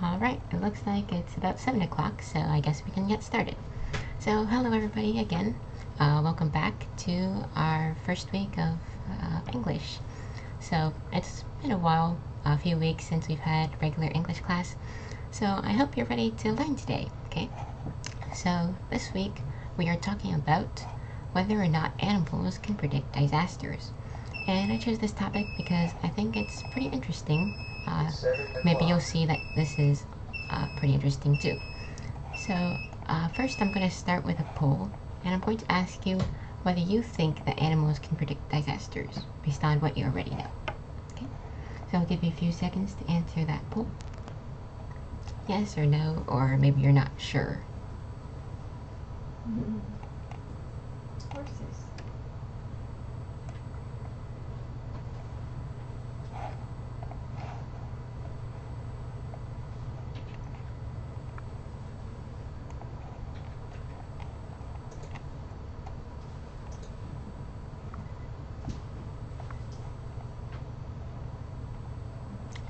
Alright, it looks like it's about 7 o'clock, so I guess we can get started. So, hello everybody again. Welcome back to our first week of English. So, it's been a while, a few weeks since we've had regular English class. So, I hope you're ready to learn today, okay? So, this week we are talking about whether or not animals can predict disasters. And I chose this topic because I think it's pretty interesting. Maybe you'll see that this is pretty interesting too. So first I'm going to start with a poll, and I'm going to ask you whether you think that animals can predict disasters based on what you already know. Okay? So I'll give you a few seconds to answer that poll. Yes or no, or maybe you're not sure. Horses.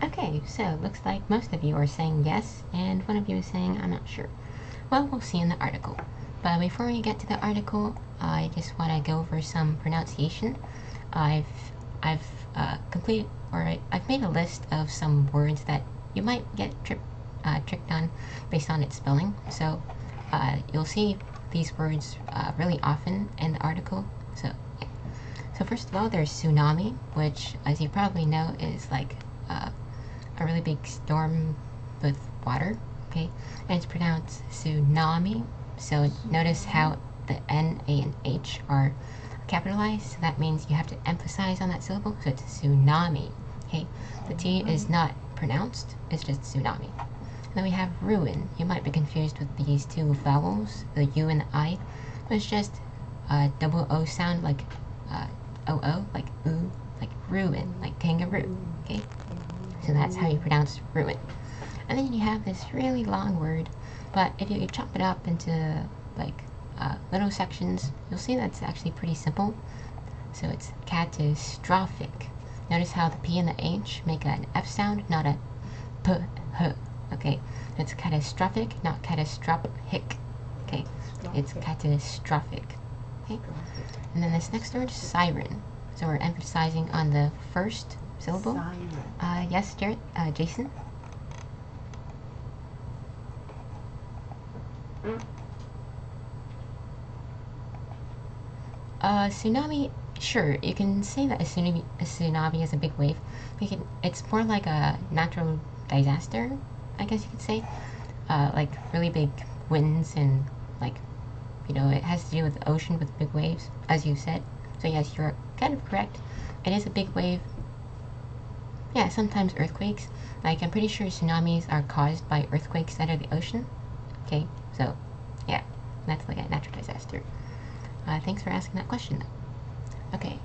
Okay, so looks like most of you are saying yes, and one of you is saying I'm not sure. Well, we'll see in the article. But before we get to the article, I just want to go over some pronunciation. I've made a list of some words that you might get tricked on based on its spelling. So you'll see these words really often in the article. So yeah. So first of all, there's tsunami, which, as you probably know, is like a really big storm with water, okay? And it's pronounced tsunami. So notice how the N, A, and H are capitalized. So that means you have to emphasize on that syllable. So it's tsunami, okay? The T is not pronounced. It's just tsunami. And then we have ruin. You might be confused with these two vowels, the U and the I. But it's just a double O sound, like O-O, like oo, like ruin, like kangaroo, okay? So that's how you pronounce ruin. And then you have this really long word, but if you chop it up into like little sections, you'll see that's actually pretty simple. So it's catastrophic. Notice how the P and the H make an F sound, not a P, H. Okay, it's catastrophic, not catastrophic. Okay, it's catastrophic. Okay, and then this next word is siren. So we're emphasizing on the first syllable. Siren. Yes, Jason? Tsunami, sure, you can say that a tsunami is a big wave. It's more like a natural disaster, I guess you could say. Like really big winds and like, you know, it has to do with the ocean with big waves, as you said. So yes, you're kind of correct. It is a big wave. Yeah, sometimes earthquakes. Like, I'm pretty sure tsunamis are caused by earthquakes out of the ocean. Okay, so, yeah, that's like a natural disaster. Thanks for asking that question, though. Okay,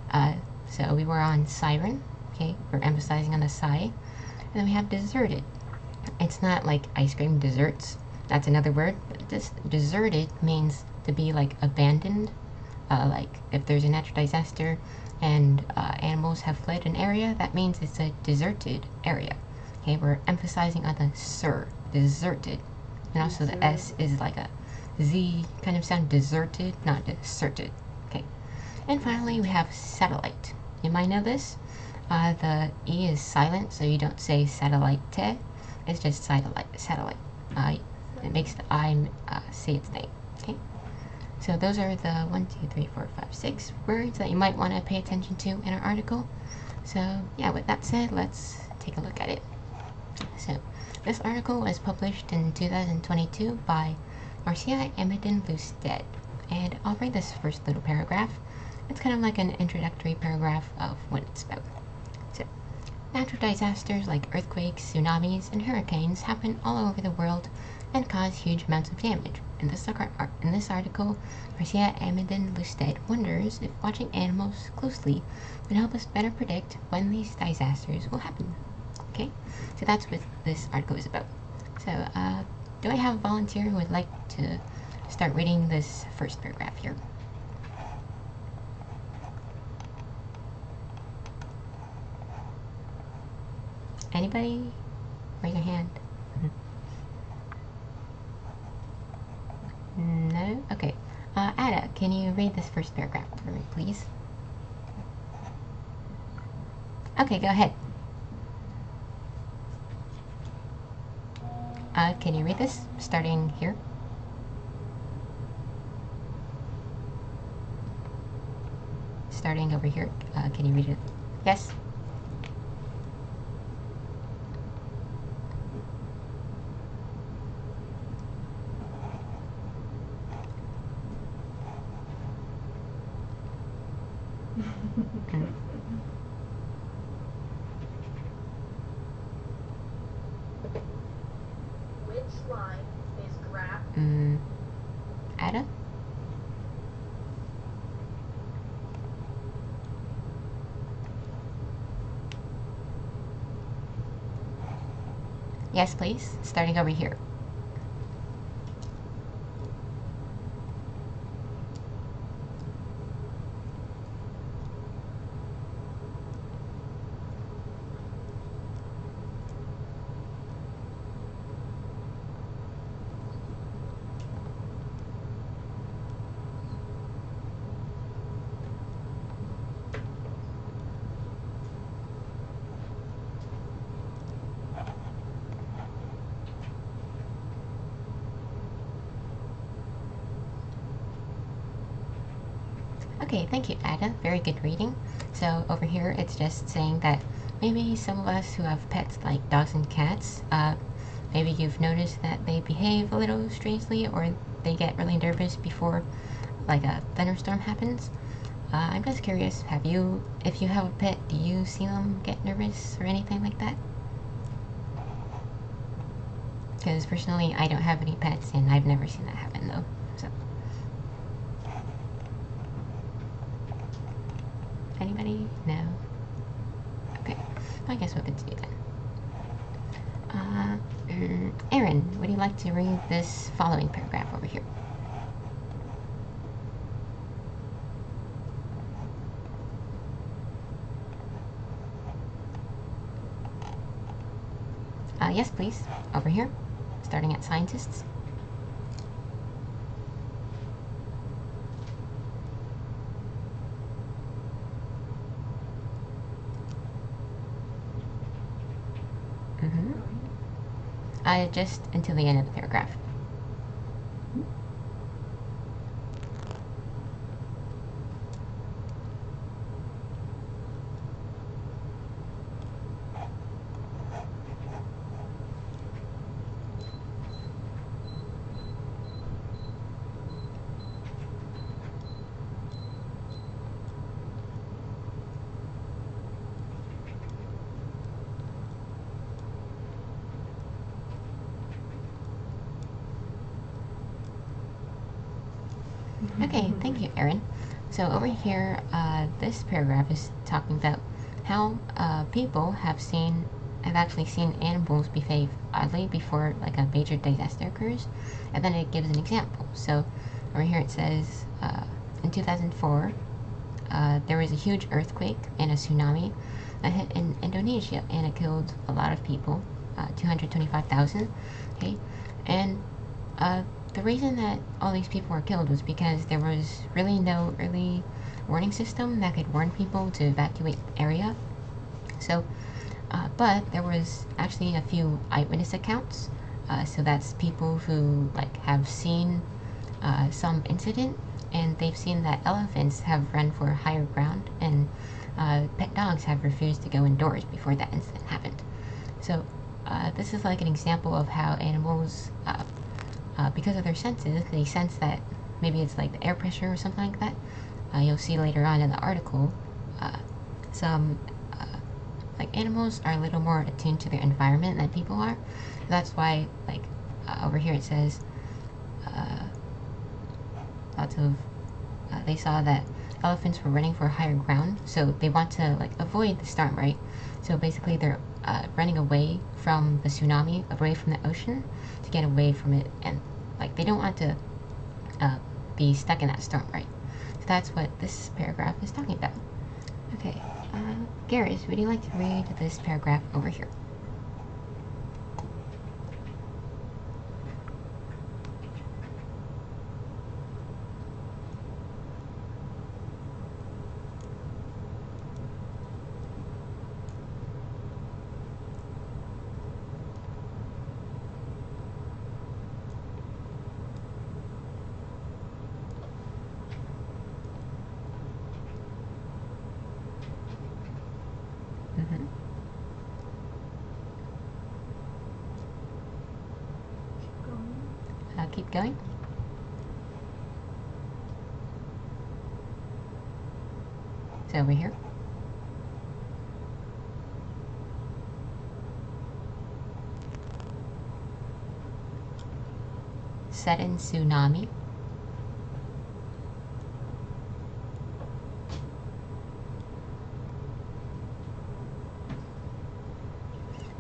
so we were on siren. Okay, we're emphasizing on the psi. And then we have deserted. It's not like ice cream desserts. That's another word. But this deserted means to be, like, abandoned. Like, if there's a natural disaster and animals have fled an area, that means it's a deserted area. Okay, we're emphasizing on the sir, deserted. And also the S is like a Z kind of sound, deserted, not deserted. Okay, and finally we have satellite. You might know this. The E is silent, so you don't say satellite. It's just satellite. It makes the I say its name. Okay. So those are the 1, 2, 3, 4, 5, 6 words that you might want to pay attention to in our article. So yeah, with that said, let's take a look at it. So this article was published in 2022 by Marcia Lusted, and I'll read this first little paragraph. It's kind of like an introductory paragraph of what it's about. So, natural disasters like earthquakes, tsunamis, and hurricanes happen all over the world and cause huge amounts of damage. In this article, Marcia Lusted wonders if watching animals closely would help us better predict when these disasters will happen. Okay, so that's what this article is about. So, do I have a volunteer who would like to start reading this first paragraph here? Anybody? Raise your hand. No? Okay. Ada, can you read this first paragraph for me, please? Okay, go ahead. Can you read this, starting here? Starting over here. Can you read it? Yes? Which line is graph? Ada? Yes, please. Starting over here. Okay, thank you, Ada. Very good reading. So over here, it's just saying that maybe some of us who have pets like dogs and cats, maybe you've noticed that they behave a little strangely or they get really nervous before like a thunderstorm happens. I'm just curious, if you have a pet, do you see them get nervous or anything like that? Because personally, I don't have any pets and I've never seen that happen though, so. Anybody? No? Okay, I guess we'll continue then. Aaron, would you like to read this following paragraph over here? Yes, please. Over here, starting at scientists. Just until the end of the paragraph. Okay, thank you, Erin. So over here, this paragraph is talking about how people have actually seen animals behave oddly before like a major disaster occurs, and then it gives an example. So over here it says, in 2004, there was a huge earthquake and a tsunami that hit in Indonesia, and it killed a lot of people, 225,000. Okay, and the reason that all these people were killed was because there was really no early warning system that could warn people to evacuate the area. So, but there was actually a few eyewitness accounts. So that's people who like have seen some incident, and they've seen that elephants have run for higher ground, and pet dogs have refused to go indoors before that incident happened. So this is like an example of how animals, because of their senses, they sense that maybe it's like the air pressure or something like that. You'll see later on in the article, some like animals are a little more attuned to their environment than people are. That's why, like over here it says, they saw that elephants were running for higher ground, so they want to like avoid the storm, right? So basically, they're running away from the tsunami, away from the ocean, to get away from it, and like they don't want to be stuck in that storm, right? So that's what this paragraph is talking about. Okay, Garrus, would you like to read this paragraph over here? Keep going. So over here. Sudden tsunami.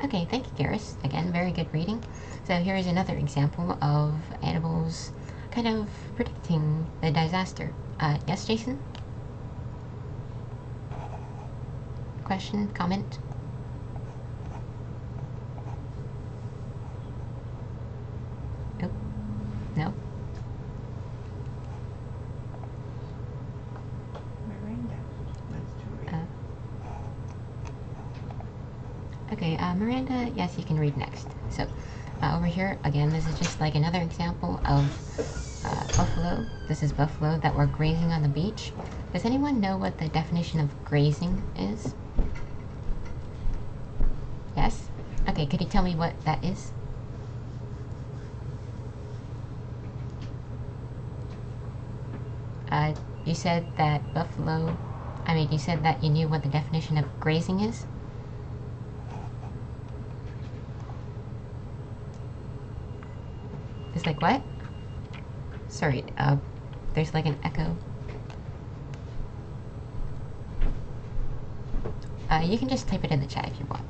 Okay, thank you, Garrus. Again, very good reading. So here is another example of animals kind of predicting the disaster. Yes, Jason? Question, comment? Oh, no? Okay, Miranda, yes, you can read next. So, over here, again, this is just like another example of buffalo. This is buffalo that were grazing on the beach. Does anyone know what the definition of grazing is? Yes? Okay, could you tell me what that is? You said that you said that you knew what the definition of grazing is? It's like what? Sorry, there's like an echo. You can just type it in the chat if you want.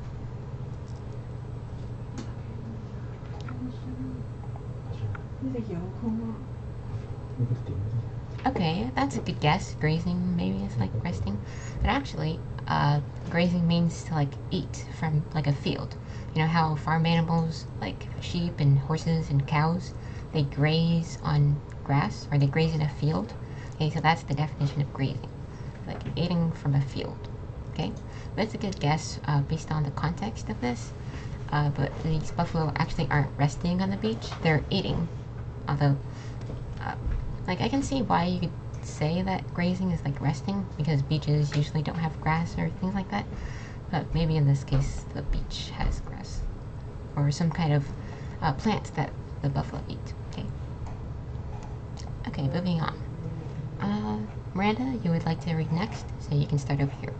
Okay, that's a good guess. Grazing maybe is like resting. But actually, grazing means to like eat from like a field. You know how farm animals like sheep and horses and cows, they graze on grass or they graze in a field? Okay, so that's the definition of grazing. Like eating from a field. Okay, that's a good guess based on the context of this. But these buffalo actually aren't resting on the beach, they're eating. Although, like I can see why you could say that grazing is like resting, because beaches usually don't have grass or things like that. But maybe in this case, the beach has grass. Or some kind of plant that the buffalo eat. Okay. Okay, moving on. Miranda, you would like to read next, so you can start over here.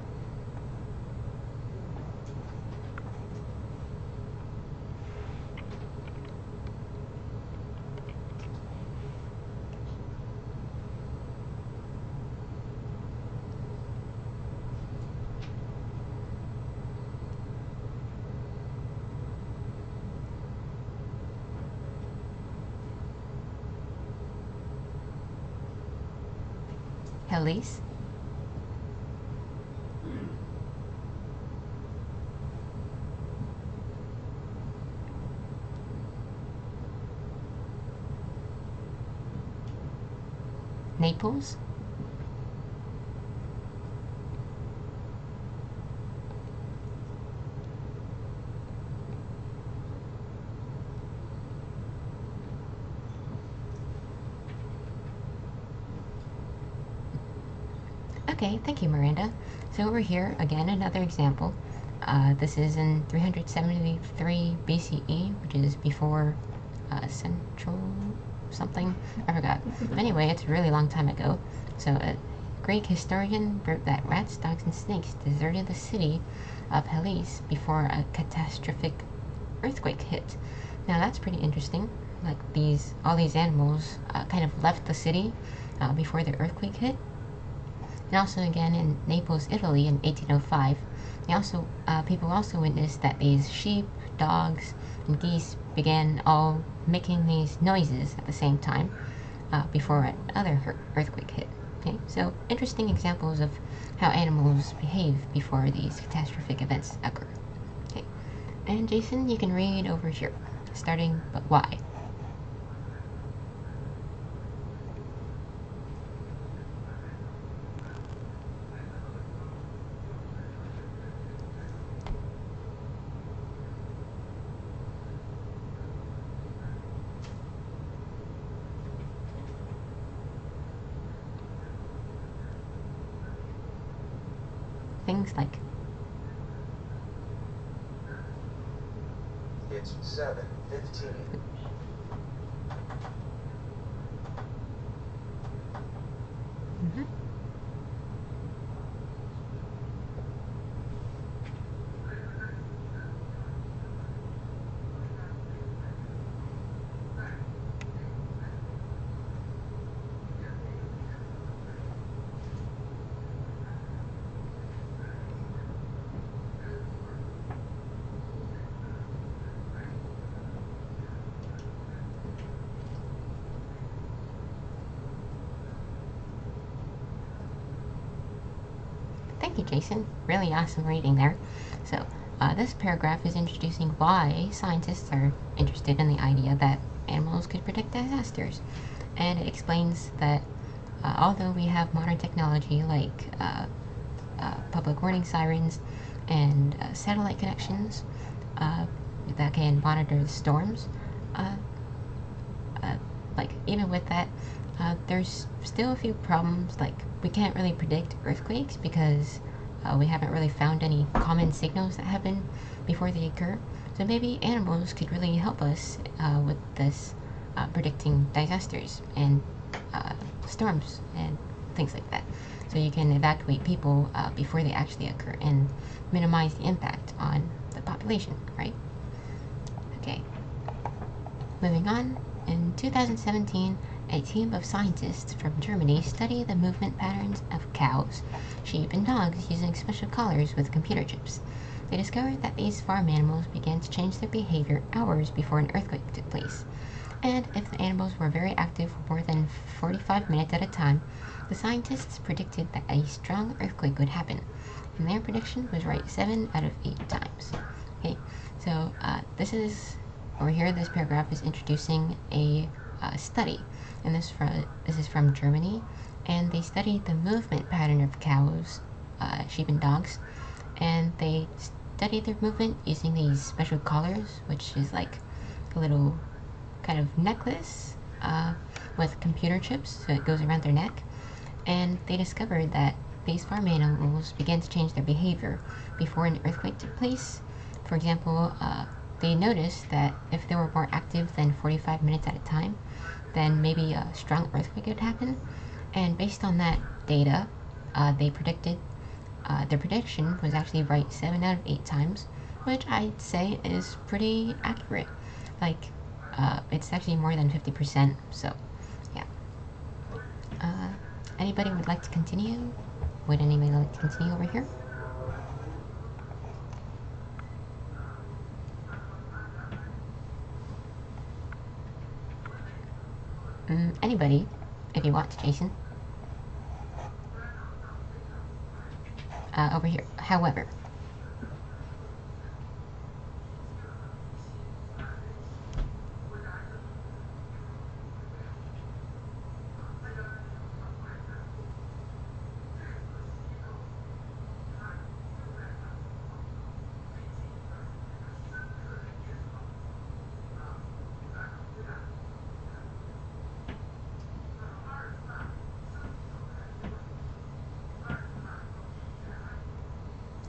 Elise? Naples? Okay, thank you, Miranda. So over here, again, another example. This is in 373 BCE, which is before Central something. I forgot. But anyway, it's a really long time ago. So a Greek historian wrote that rats, dogs, and snakes deserted the city of Hellas before a catastrophic earthquake hit. Now that's pretty interesting. Like all these animals kind of left the city before the earthquake hit. And also again in Naples, Italy in 1805, people also witnessed that these sheep, dogs, and geese began all making these noises at the same time before another earthquake hit. Okay, so interesting examples of how animals behave before these catastrophic events occur. Okay, and Jason, you can read over here, starting but why? Things like it's 7:15. thank you, Jason. Really awesome reading there. So, this paragraph is introducing why scientists are interested in the idea that animals could predict disasters. And it explains that although we have modern technology like public warning sirens and satellite connections that can monitor the storms, uh, like even with that, there's still a few problems. Like we can't really predict earthquakes because we haven't really found any common signals that happen before they occur. So maybe animals could really help us with this predicting disasters and storms and things like that. So you can evacuate people before they actually occur and minimize the impact on the population, right? Okay. Moving on, in 2017, a team of scientists from Germany studied the movement patterns of cows, sheep, and dogs using special collars with computer chips. They discovered that these farm animals began to change their behavior hours before an earthquake took place. And if the animals were very active for more than 45 minutes at a time, the scientists predicted that a strong earthquake would happen. And their prediction was right 7 out of 8 times. Okay, so this is over here. This paragraph is introducing a study, and this is from Germany, and they studied the movement pattern of cows, sheep, and dogs, and they studied their movement using these special collars, which is like a little kind of necklace with computer chips, so it goes around their neck. And they discovered that these farm animals began to change their behavior before an earthquake took place. For example, they noticed that if they were more active than 45 minutes at a time, then maybe a strong earthquake would happen. And based on that data, they predicted their prediction was actually right 7 out of 8 times, which I'd say is pretty accurate. Like, it's actually more than 50%, so yeah. Anybody would like to continue? Would anybody like to continue over here? Anybody, if you want to, Jason. Over here. However,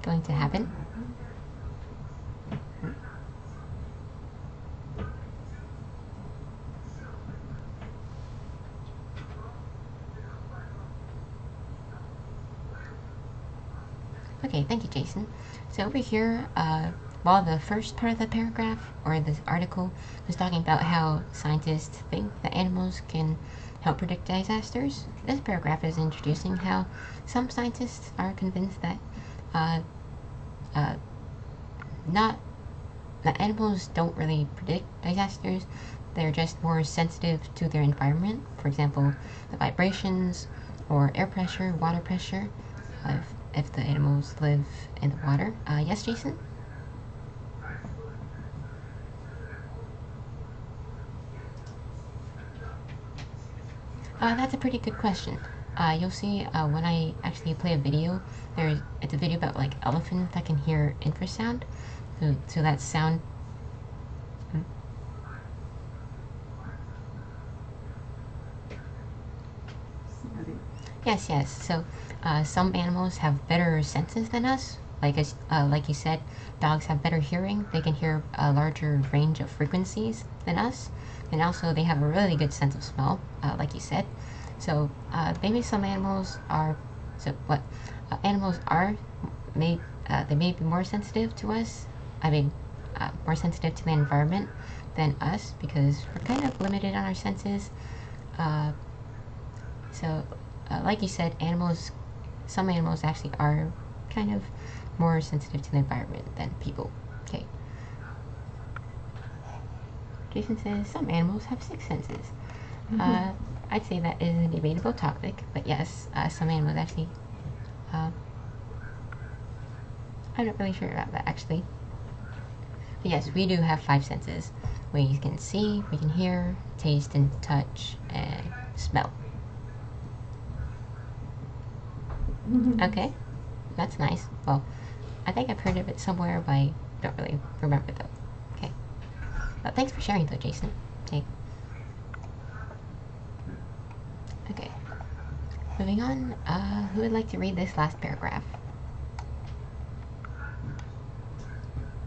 going to happen. Okay, thank you, Jason. So over here, while the first part of the paragraph or this article was talking about how scientists think that animals can help predict disasters, this paragraph is introducing how some scientists are convinced that not that animals don't really predict disasters. They're just more sensitive to their environment. For example, the vibrations or air pressure, water pressure, if the animals live in the water. Yes, Jason? That's a pretty good question. You'll see when I actually play a video, it's a video about like elephants that can hear infrasound. So that sound. Yes, yes. So some animals have better senses than us. Like you said, dogs have better hearing. They can hear a larger range of frequencies than us, and also they have a really good sense of smell, like you said. So maybe some animals are. So what animals are? They may be more sensitive to us. I mean, more sensitive to the environment than us because we're kind of limited on our senses. So, like you said, some animals actually are kind of more sensitive to the environment than people. Okay. Jason says some animals have 6 senses. I'd say that is a debatable topic, but yes, some animals actually I'm not really sure about that actually. But yes, we do have 5 senses. We can see, we can hear, taste, and touch, and smell. Okay, that's nice. Well, I think I've heard of it somewhere, but I don't really remember though. Okay. But thanks for sharing though, Jason. Okay. Okay. Moving on, who would like to read this last paragraph?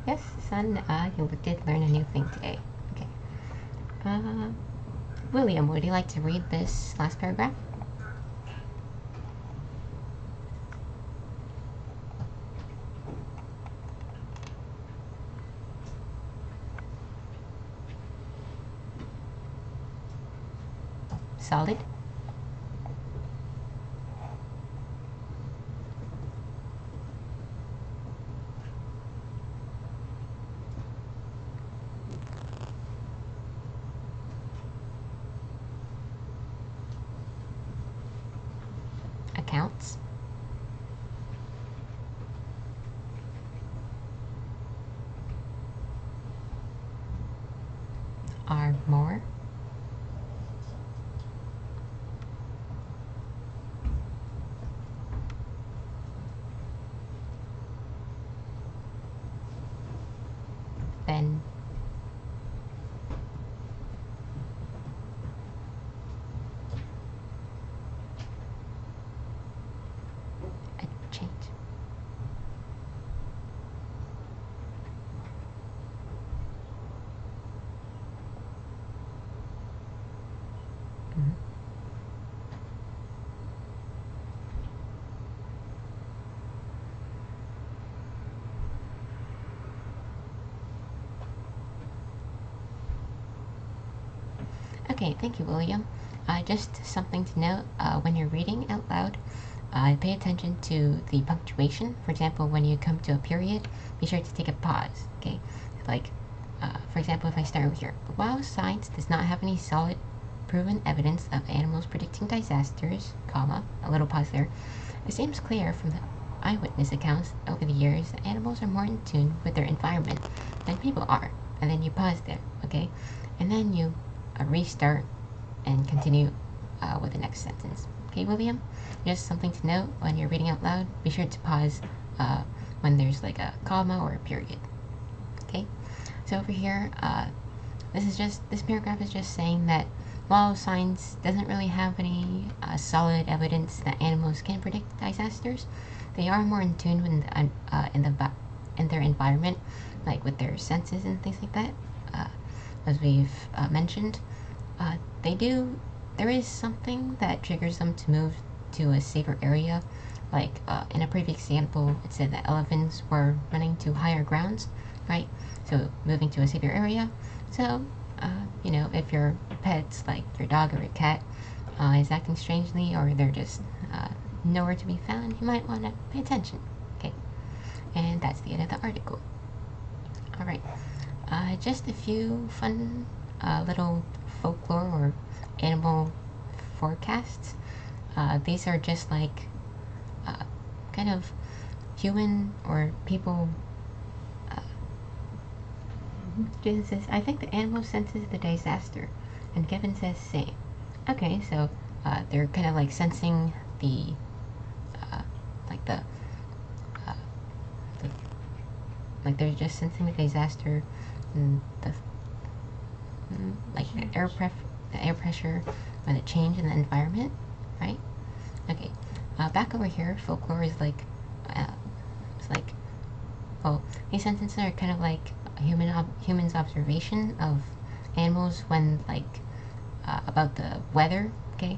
Yes, son, you did learn a new thing today. Okay. William, would you like to read this last paragraph? Solid? Accounts? Are more? Then a change. Mm-hmm. Okay, thank you, William. Just something to note, when you're reading out loud, pay attention to the punctuation. For example, when you come to a period, be sure to take a pause, okay? Like, for example, if I start with here, while science does not have any solid proven evidence of animals predicting disasters, comma, a little pause there, it seems clear from the eyewitness accounts over the years that animals are more in tune with their environment than people are. And then you pause there, okay? And then you restart and continue with the next sentence. Okay, William? Just something to note when you're reading out loud, be sure to pause when there's like a comma or a period. Okay? So over here, this paragraph is just saying that while science doesn't really have any solid evidence that animals can predict disasters, they are more in tune with in their environment, like with their senses and things like that. As we've mentioned, there is something that triggers them to move to a safer area. Like in a previous example, it said that elephants were running to higher grounds, right? So moving to a safer area. So, if your pet's, like your dog or your cat, is acting strangely or they're just nowhere to be found, you might want to pay attention. Okay, and that's the end of the article. All right. Just a few fun little folklore or animal forecasts. These are just like kind of human or people. Jason says, I think the animal senses the disaster. And Kevin says, same. Okay, so they're kind of like sensing the, like the, like they're just sensing the disaster and the like the air pressure or the change in the environment, right? Okay, back over here, folklore is like it's like, well, these sentences are kind of like humans' observation of animals when like about the weather. Okay,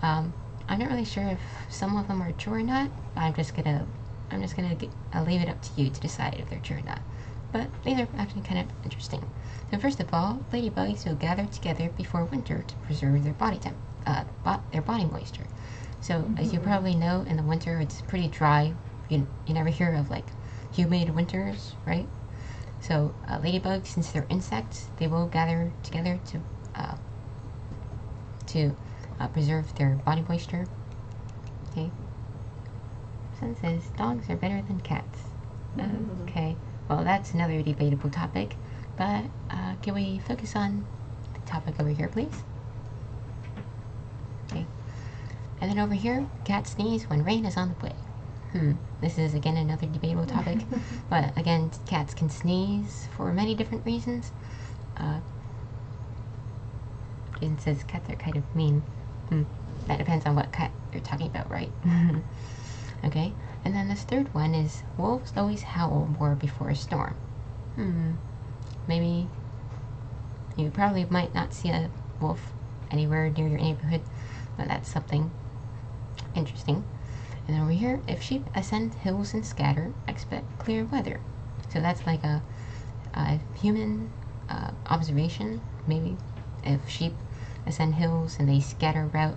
I'm not really sure if some of them are true or not. I'm just gonna leave it up to you to decide if they're true or not. But these are actually kind of interesting. So first of all, ladybugs will gather together before winter to preserve their their body moisture. So as you probably know, in the winter it's pretty dry. You never hear of like humid winters, right? So ladybugs, since they're insects, they will gather together to preserve their body moisture. Okay. Sun says dogs are better than cats. Okay, well, that's another debatable topic, but can we focus on the topic over here, please? Okay, and then over here, cats sneeze when rain is on the way. This is again another debatable topic, but again, cats can sneeze for many different reasons. Jason says cats are kind of mean. That depends on what cat you're talking about, right? Okay, and then this third one is wolves always howl more before a storm. Maybe you probably might not see a wolf anywhere near your neighborhood, but that's something interesting. And over here, if sheep ascend hills and scatter, expect clear weather. So that's like a human observation. Maybe if sheep ascend hills and they scatter route,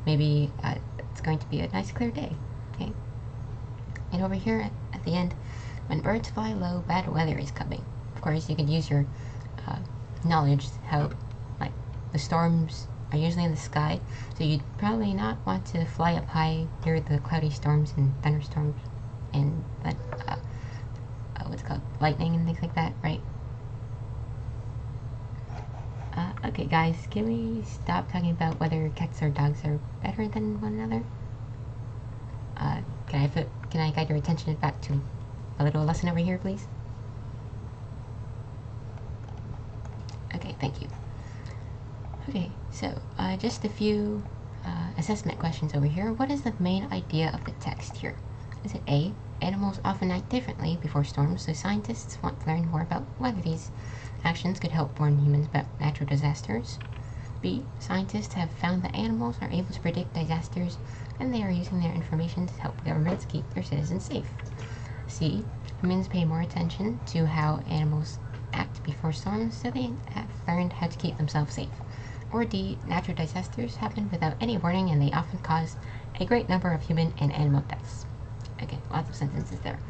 maybe it's going to be a nice clear day. Okay. And over here at the end, when birds fly low, bad weather is coming. Of course, you could use your knowledge how like the storms are usually in the sky, so you'd probably not want to fly up high near the cloudy storms and thunderstorms and what's it called, lightning and things like that, right? Okay, guys, can we stop talking about whether cats or dogs are better than one another? Can I guide your attention back to a little lesson over here, please? Okay, thank you. Okay, so just a few assessment questions over here. What is the main idea of the text here? Is it A, animals often act differently before storms, so scientists want to learn more about whether these actions could help warn humans about natural disasters? B, scientists have found that animals are able to predict disasters and they are using their information to help governments keep their citizens safe. C, humans pay more attention to how animals act before storms, so they have learned how to keep themselves safe. Or D, natural disasters happen without any warning and they often cause a great number of human and animal deaths. Okay, lots of sentences there.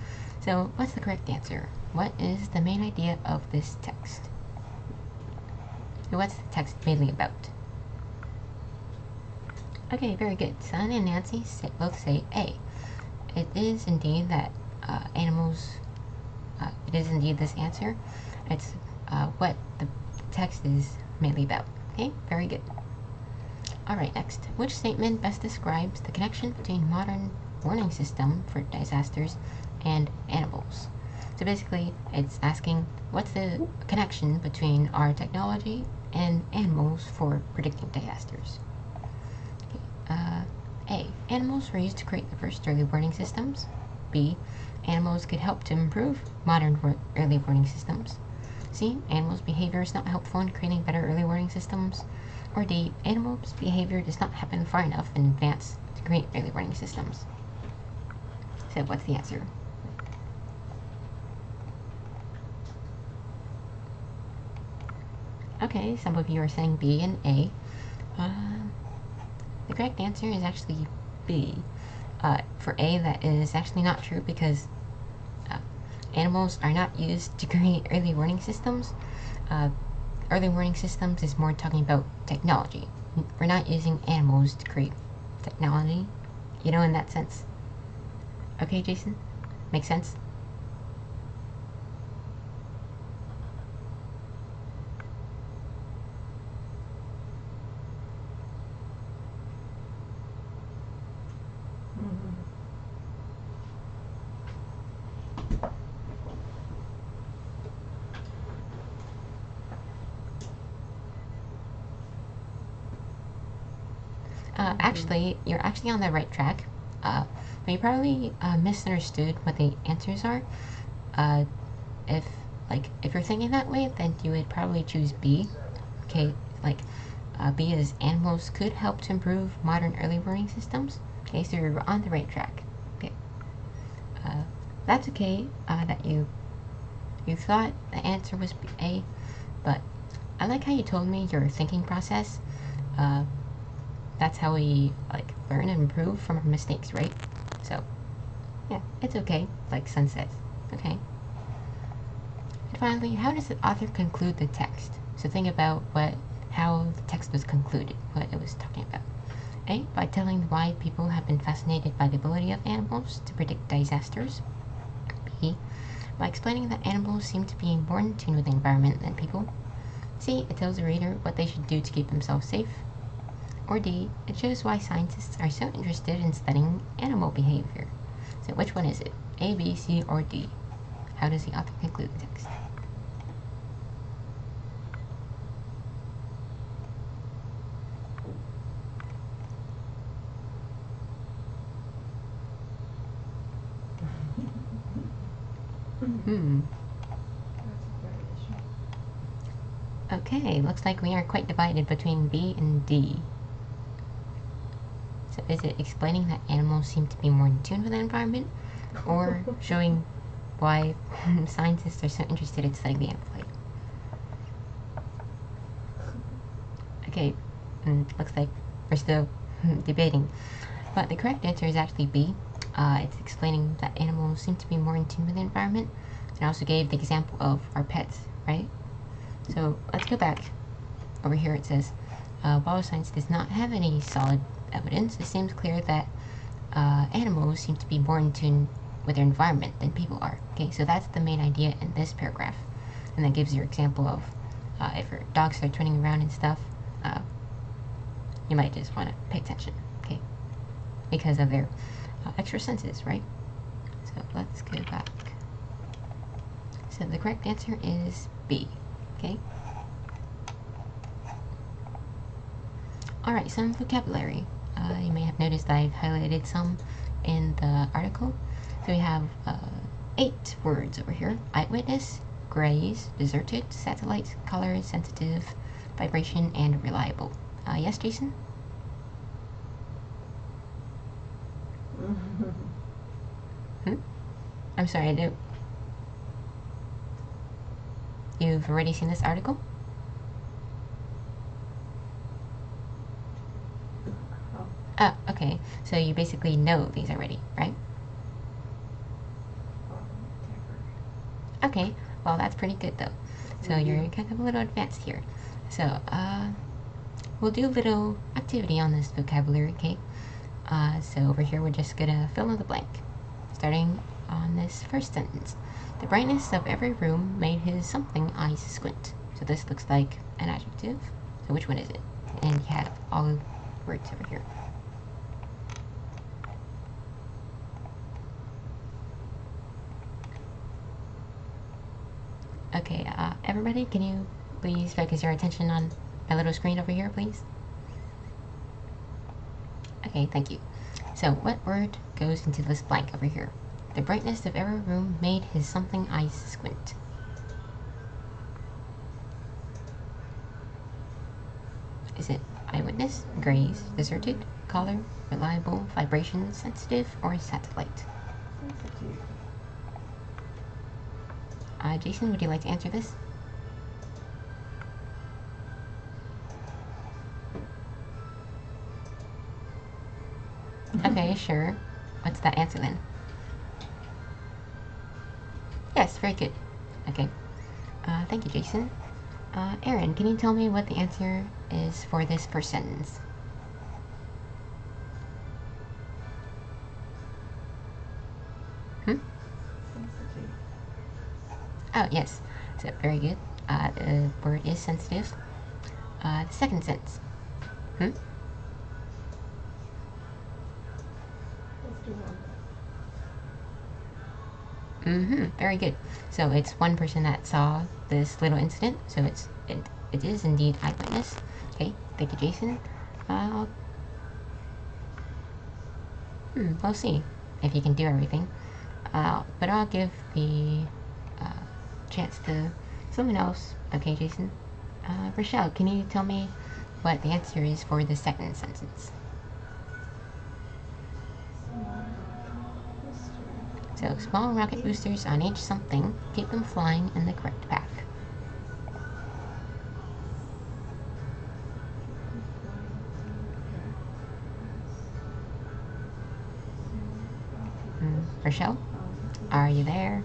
So what's the correct answer? What is the main idea of this text? What's the text mainly about? Okay, very good. Son and Nancy both say A. It is indeed that animals, it is indeed this answer. It's what the text is mainly about. Okay, very good. Alright, next. Which statement best describes the connection between modern warning system for disasters and animals? So basically, it's asking what's the connection between our technology and animals for predicting disasters. Okay. A. Animals were used to create the first early warning systems. B. Animals could help to improve modern early warning systems. C. Animals' behavior is not helpful in creating better early warning systems. Or D. Animals' behavior does not happen far enough in advance to create early warning systems. So what's the answer? Okay, some of you are saying B and A. The correct answer is actually B. For A, that is actually not true because animals are not used to create early warning systems. Early warning systems is more talking about technology. We're not using animals to create technology, you know, in that sense. Okay, Jason? Make sense? Actually, you're actually on the right track. But you probably misunderstood what the answers are. If if you're thinking that way, then you would probably choose B. Okay, B is animals could help to improve modern early warning systems. Okay, so you're on the right track. Okay, that's okay. That you thought the answer was A, but I like how you told me your thinking process. That's how we learn and improve from our mistakes, right? So yeah, it's okay, like Sun says. Okay. And finally, how does the author conclude the text? So think about how the text was concluded, what it was talking about. A, by telling why people have been fascinated by the ability of animals to predict disasters. B, by explaining that animals seem to be more in tune with the environment than people. C. It tells the reader what they should do to keep themselves safe. Or D. It shows why scientists are so interested in studying animal behavior. So which one is it? A, B, C, or D? How does the author conclude the text? Okay, looks like we are quite divided between B and D. So is it explaining that animals seem to be more in tune with the environment, or showing why scientists are so interested in studying the ant flight? Okay, looks like we're still debating. But the correct answer is actually B. It's explaining that animals seem to be more in tune with the environment. And I also gave the example of our pets, right? So let's go back. Over here it says, while science does not have any solid evidence, it seems clear that animals seem to be more in tune with their environment than people are. Okay, so that's the main idea in this paragraph. And that gives your example of if your dogs start turning around and stuff, you might just want to pay attention, okay? Because of their extra senses, right? So let's go back. So the correct answer is B, okay? Alright, some vocabulary. You may have noticed I've highlighted some in the article. So we have 8 words over here. Eyewitness, graze, deserted, satellite, color, sensitive, vibration, and reliable. Yes, Jason? I'm sorry, I do. You've already seen this article? Oh, okay. So you basically know these already, right? Okay, well that's pretty good though. So you're kind of a little advanced here. So, we'll do a little activity on this vocabulary, okay? So over here we're just gonna fill in the blank. Starting on this first sentence. The brightness of every room made his something eyes squint. So this looks like an adjective. So which one is it? And you have all words over here. Okay, everybody, can you please focus your attention on my little screen over here, please? Okay, thank you. So, what word goes into this blank over here? The brightness of every room made his something eyes squint. Is it eyewitness, graze, deserted, color, reliable, vibration, sensitive, or satellite? Jason, would you like to answer this? Okay, sure. What's that answer then? Yes, very good. Okay. Thank you, Jason. Aaron, can you tell me what the answer is for this first sentence? Oh, yes. So, very good. The word is sensitive. The second sentence. Very good. So it's one person that saw this little incident. So it is indeed eyewitness. Okay, thank you, Jason. We'll see if you can do everything. But I'll give the chance to someone else. Okay, Jason. Rochelle, can you tell me what the answer is for the second sentence? So, small rocket boosters on each something keep them flying in the correct path. Rochelle, are you there?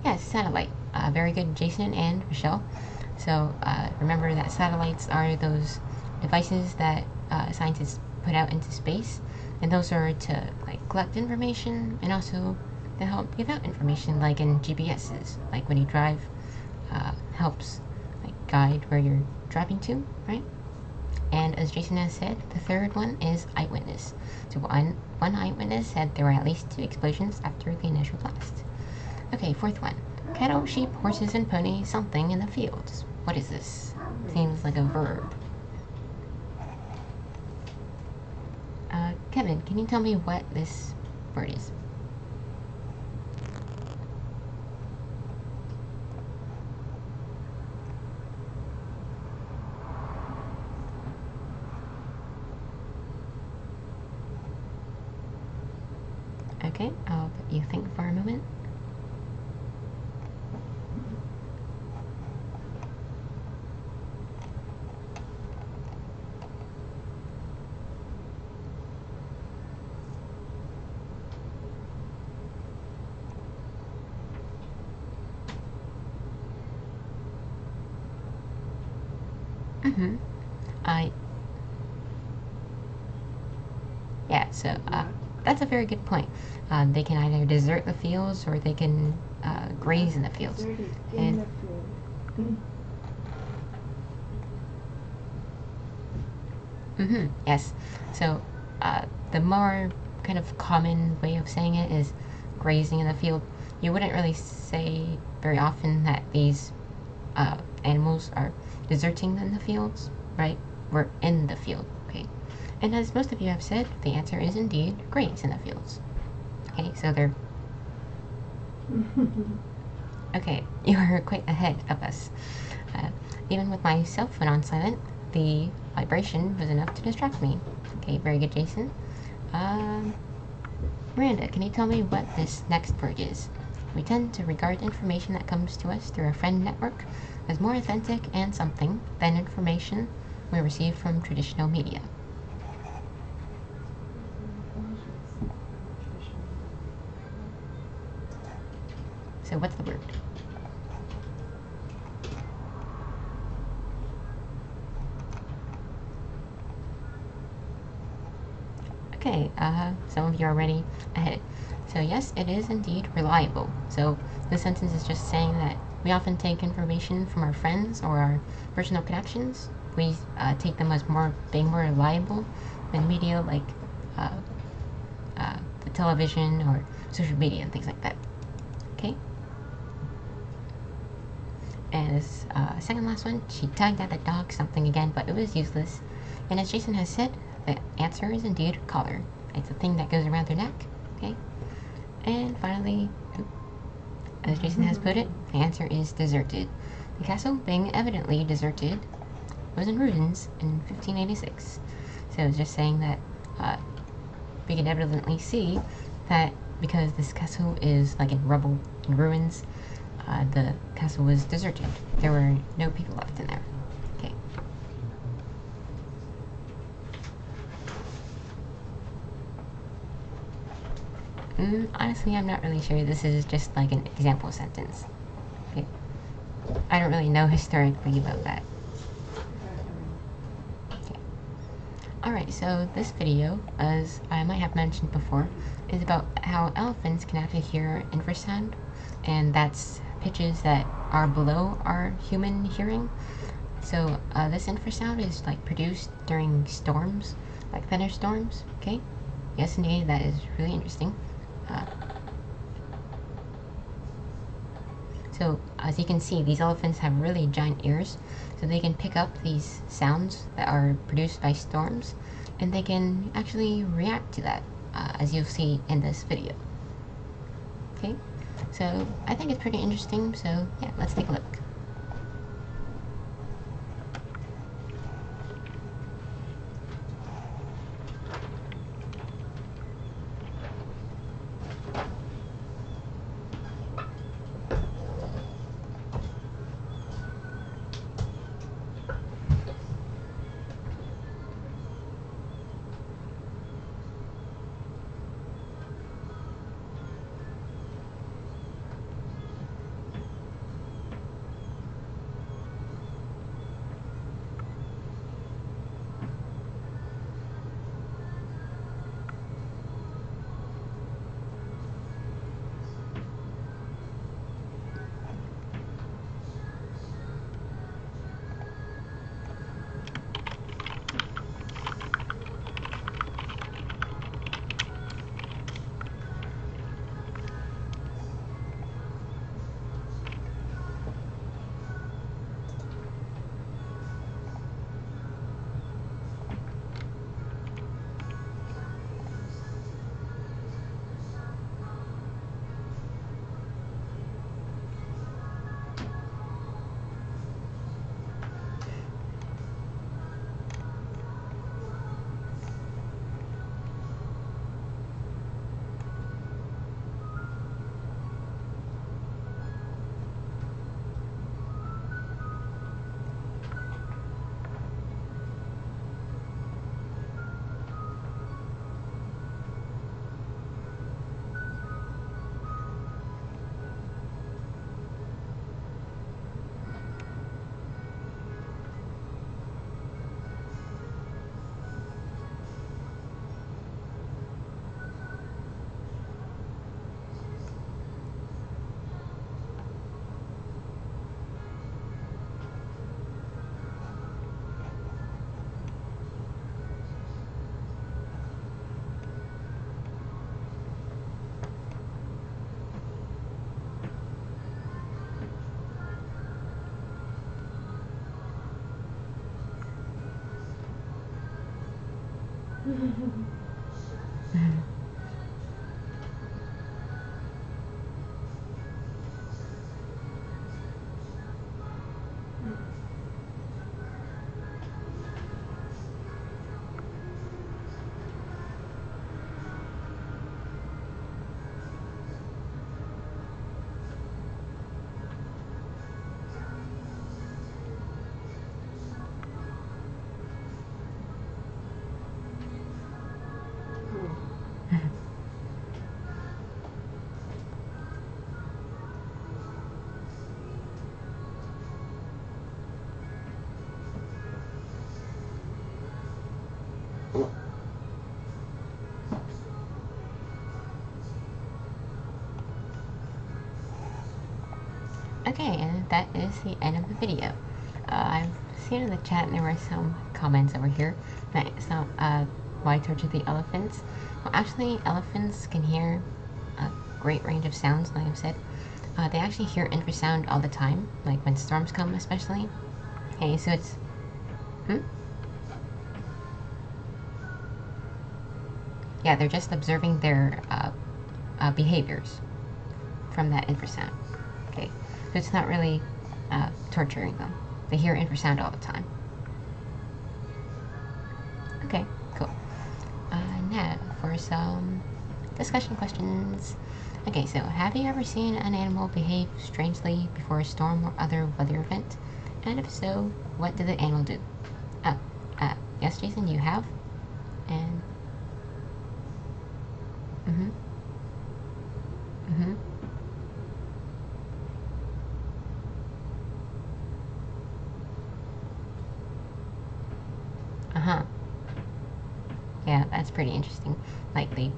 Yes, satellite. Very good, Jason and Rochelle. So, remember that satellites are those devices that scientists put out into space and those are to like collect information and also to help give out information, like in GPSs, like when you drive, helps like guide where you're driving to, right? And as Jason has said, the third one is eyewitness. So one eyewitness said there were at least 2 explosions after the initial blast. Okay, fourth one. Cattle, sheep, horses, and pony something in the fields. What is this? Seems like a verb. Kevin, can you tell me what this word is? Okay, I'll let you think for a moment. Mm-hmm. Yeah, so that's a very good point. They can either desert the fields or they can graze in the fields. And yes. So the more kind of common way of saying it is grazing in the field. You wouldn't really say very often that these animals are deserting in the fields, right? We're in the field, okay? And as most of you have said, the answer is indeed graze in the fields. Okay, so they're... Okay, you are quite ahead of us. Even with my cell phone on silent, the vibration was enough to distract me. Okay, very good, Jason. Miranda, can you tell me what this next word is? We tend to regard information that comes to us through our friend network as more authentic and something than information we receive from traditional media. So what's the word? Okay, some of you are already ahead. So yes, it is indeed reliable. So this sentence is just saying that we often take information from our friends or our personal connections. We take them as being more reliable than media like the television or social media and things like that. Okay. And this second last one, she tugged at the dog something again, but it was useless. And as Jason has said, the answer is indeed collar. It's a thing that goes around their neck. Okay. And finally, as Jason has put it, the answer is deserted. The castle, being evidently deserted, was in ruins in 1586. So it's just saying that we can evidently see that because this castle is like in rubble, in ruins, the castle was deserted. There were no people left in there. Okay. Honestly, I'm not really sure. This is just like an example sentence. Okay. I don't really know historically about that. Okay. Alright, so this video, as I might have mentioned before, is about how elephants can actually hear infrasound, and that's pitches that are below our human hearing. So this infrasound is like produced during storms, like thunderstorms. Okay, yes indeed, that is really interesting. So as you can see, these elephants have really giant ears, so they can pick up these sounds that are produced by storms, and they can actually react to that, as you'll see in this video. Okay, so I think it's pretty interesting, so yeah, let's take a look. Okay, and that is the end of the video. I've seen in the chat there were some comments over here that some why torture the elephants. Well, actually, elephants can hear a great range of sounds, like I've said. They actually hear infrasound all the time, like when storms come, especially. Okay, so it's yeah, they're just observing their behaviors from that infrasound. Okay, so it's not really torturing them. They hear infrasound all the time. Okay, cool. Now for some discussion questions. Okay, so have you ever seen an animal behave strangely before a storm or other weather event? And if so, what did the animal do? Yes, Jason, you have. And uh-huh. Yeah, that's pretty interesting. Like they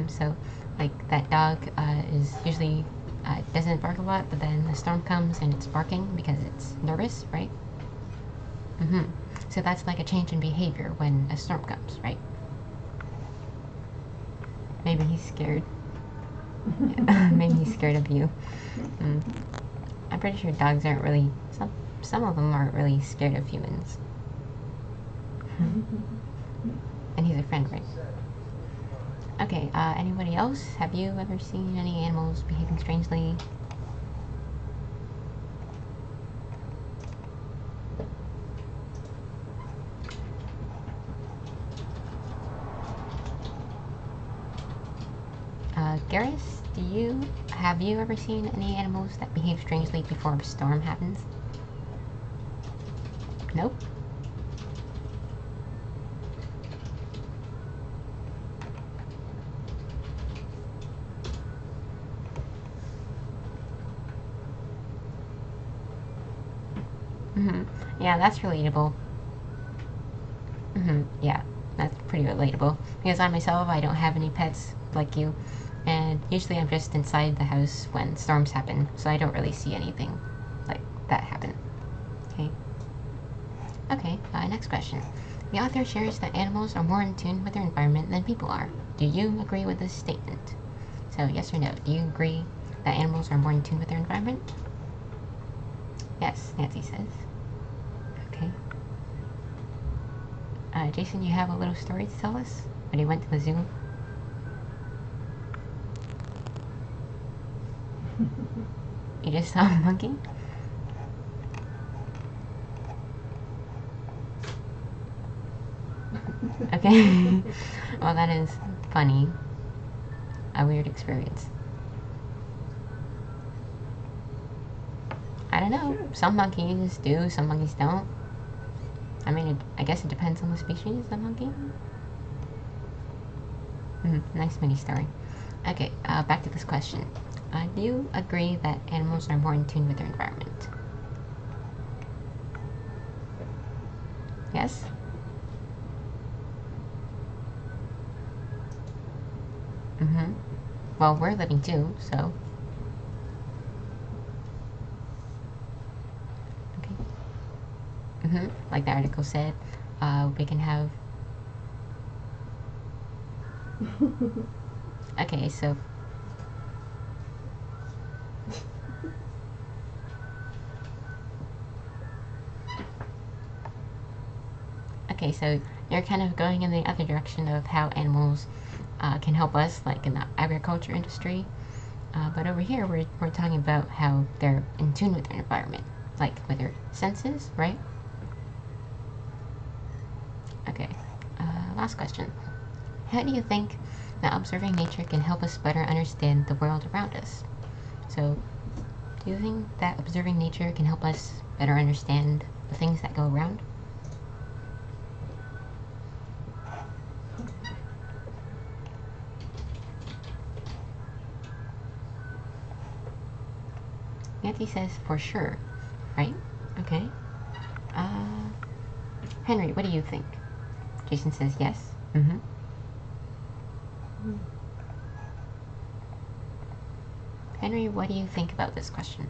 so like that dog is usually doesn't bark a lot, but then the storm comes and it's barking because it's nervous, right? So that's like a change in behavior when a storm comes, right? Maybe he's scared. Maybe he's scared of you. I'm pretty sure dogs aren't really, some of them aren't really scared of humans. And he's a friend, right? Okay, anybody else? Have you ever seen any animals behaving strangely? Garrus, have you ever seen any animals that behave strangely before a storm happens? Nope. Yeah, that's relatable. Yeah, that's pretty relatable. Because I myself, I don't have any pets like you. And usually I'm just inside the house when storms happen, so I don't really see anything like that happen. Okay. Okay, next question. The author shares that animals are more in tune with their environment than people are. Do you agree with this statement? So yes or no, do you agree that animals are more in tune with their environment? Yes, Nancy says. Okay. Jason, you have a little story to tell us when you went to the zoo? You just saw a monkey? Okay. Well, that is funny. A weird experience. I don't know. Some monkeys do, some monkeys don't. I mean, I guess it depends on the species of monkey. Nice mini story. Okay, back to this question. Do you agree that animals are more in tune with their environment? Yes? Well, we're living too, so. Okay. Like the article said, we can have. Okay, so. so you're kind of going in the other direction of how animals can help us, like in the agriculture industry. But over here, we're talking about how they're in tune with their environment, like with their senses, right? Okay, last question. How do you think that observing nature can help us better understand the world around us? So, do you think that observing nature can help us better understand the things that go around? Nancy says for sure, right? Okay. Uh, Henry, what do you think? Jason says yes. Mm-hmm. Henry, what do you think about this question?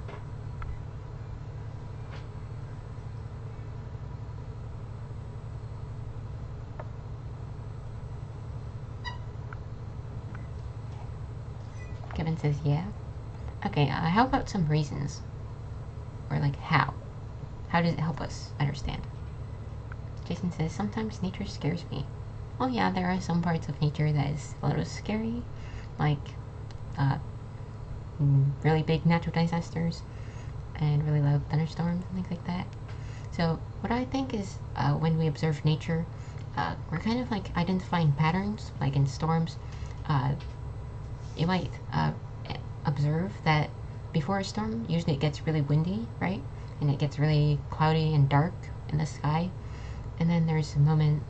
Kevin says yeah. Okay, how about some reasons? Or like how? How does it help us understand? Jason says sometimes nature scares me. Well, yeah, there are some parts of nature that is a little scary, like really big natural disasters and really loud thunderstorms and things like that. So what I think is when we observe nature, we're kind of like identifying patterns, like in storms. You might observe that before a storm, usually it gets really windy, right? And it gets really cloudy and dark in the sky. And then there's a moment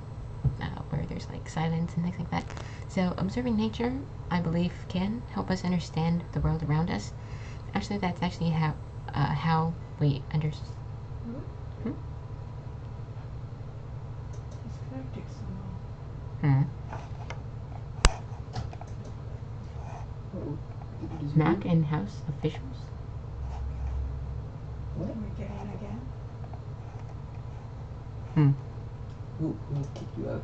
where there's like silence and things like that. So observing nature, I believe, can help us understand the world around us. Actually, that's actually how we understand. Hmm? Hmm. Mac and House officials? What? Can we get in again? Who kicked you out?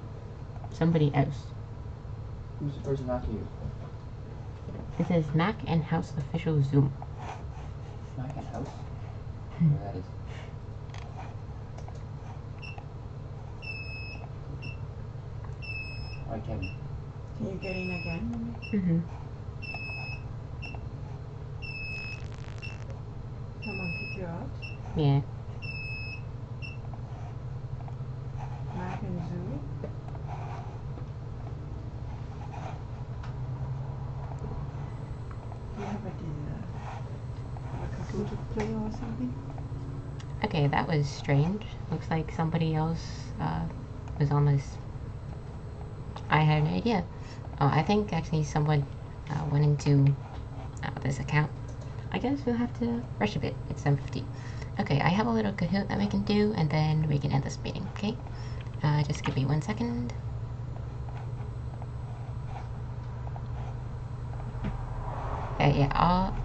Somebody else. Who's the person knocking you? It says Mac and House official Zoom. Mac and House? Where that is. Alright, Kevin. Can you get in again? Mm-hmm. Someone kick you out? Yeah. Mac and Zoe? Do you have a Kahoot to play or something? Okay, that was strange. Looks like somebody else was on this. I had an idea. I think actually someone went into this account. I guess we'll have to rush a bit. It's 7:50. Okay, I have a little Kahoot that we can do, and then we can end this meeting. Okay, just give me 1 second. Yeah,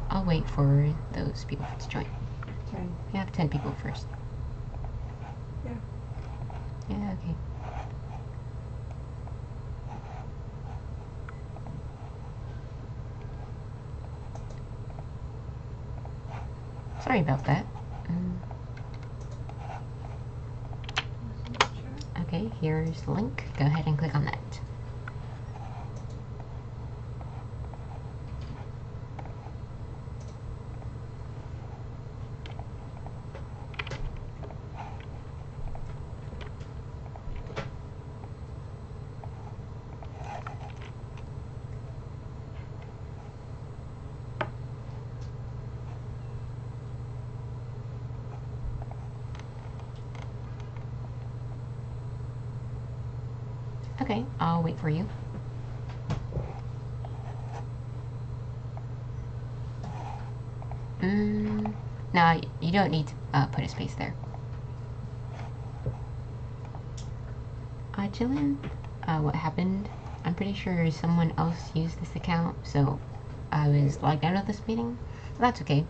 I'll wait for those people to join. 10. We have 10 people first. Yeah. Yeah. Okay. Sorry about that. Okay, here's the link. Go ahead and click on that. Okay, I'll wait for you. No, you don't need to put a space there. Jillian, what happened? I'm pretty sure someone else used this account, so I was logged out of this meeting. But that's okay.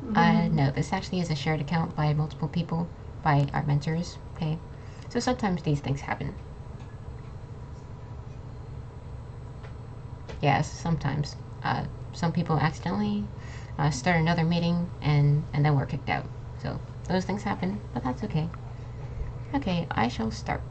No, this actually is a shared account by multiple people, by our mentors, okay? So sometimes these things happen. Yes, sometimes. Some people accidentally start another meeting and then we're kicked out. So those things happen, but that's okay. Okay, I shall start.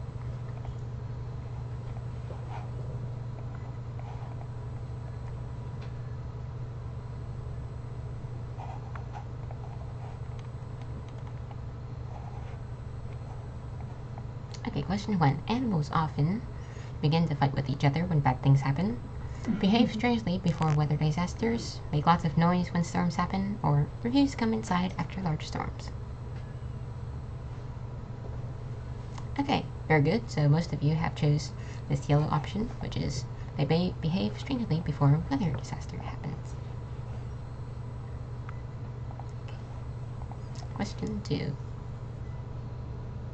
Okay, question 1. Animals often begin to fight with each other when bad things happen, behave strangely before weather disasters, make lots of noise when storms happen, or refuse to come inside after large storms. Okay, very good. So most of you have chose this yellow option, which is they behave strangely before weather disaster happens. Okay. Question 2.